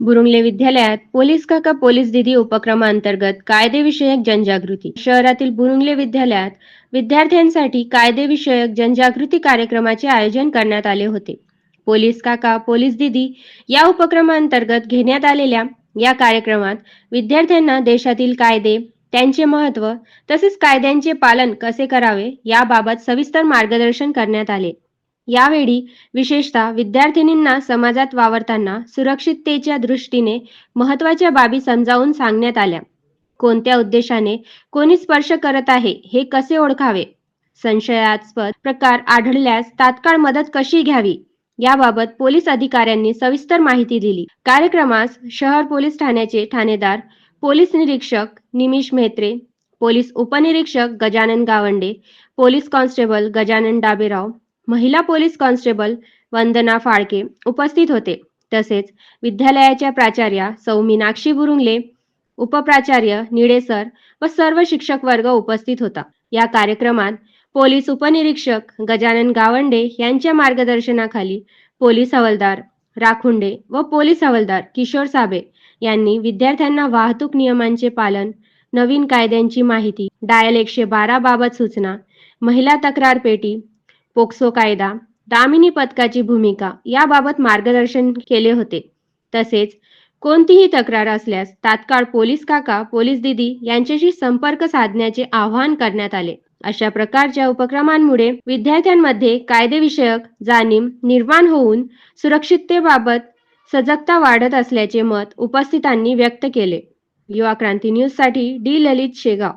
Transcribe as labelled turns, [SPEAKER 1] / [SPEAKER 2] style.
[SPEAKER 1] बुरुंगले विद्यालयात पोलीस काका पोलीस दीदी उपक्रमांतर्गत कायदेविषयक जनजागृती. शहरातील बुरुंगले विद्यालयात विद्यार्थ्यांसाठी कायदेविषयक जनजागृती कार्यक्रमाचे आयोजन करण्यात आले होते. पोलीस काका पोलीस दीदी या उपक्रमांतर्गत घेण्यात आलेल्या या कार्यक्रमात विद्यार्थ्यांना देशातील कायदे, त्यांचे महत्त्व तसेच कायद्यांचे पालन कसे करावे याबाबत सविस्तर मार्गदर्शन करण्यात आले. यावेळी विशेषतः विद्यार्थिनींना समाजात वावरताना सुरक्षिततेच्या दृष्टीने महत्त्वाच्या बाबी समजावून सांगण्यात आल्या. कोणत्या उद्देशाने कोणी स्पर्श करत आहे हे कसे ओळखावे, संशयास्पद प्रकार आढळल्यास तात्काळ मदत कशी घ्यावी याबाबत पोलीस अधिकाऱ्यांनी सविस्तर माहिती दिली. कार्यक्रमास शहर पोलीस ठाण्याचे ठाणेदार पोलीस निरीक्षक निमिष म्हेत्रे, पोलीस उपनिरीक्षक गजानन गावंडे, पोलीस कॉन्स्टेबल गजानन डाबेराव, महिला पोलीस कॉन्स्टेबल वंदना फाळके उपस्थित होते. तसेच विद्यालयाच्या प्राचार्या सौ मीनाक्षी बुरुंगले, उपप्राचार्य निळेसर व सर्व शिक्षक वर्ग उपस्थित होता. या कार्यक्रमात पोलीस उपनिरीक्षक गजानन गावंडे यांच्या मार्गदर्शनाखाली पोलीस हवालदार राखुंडे व पोलीस हवालदार किशोर साबे यांनी विद्यार्थ्यांना वाहतूक नियमांचे पालन, नवीन कायद्यांची माहिती, डायल 112 बाबत सूचना, महिला तक्रार पेटी, पोक्सो कायदा, दामिनी पथकाची भूमिका याबाबत मार्गदर्शन केले होते. तसेच कोणतीही तक्रार असल्यास तात्काळ पोलीस काका पोलीस दीदी यांच्याशी संपर्क साधण्याचे आवाहन करण्यात आले. अशा प्रकारच्या उपक्रमांमुळे विद्यार्थ्यांमध्ये कायदेविषयक जाणीव निर्माण होऊन सुरक्षिततेबाबत सजगता वाढत असल्याचे मत उपस्थितांनी व्यक्त केले. युवा क्रांती न्यूज साठी डी ललित शेगाव.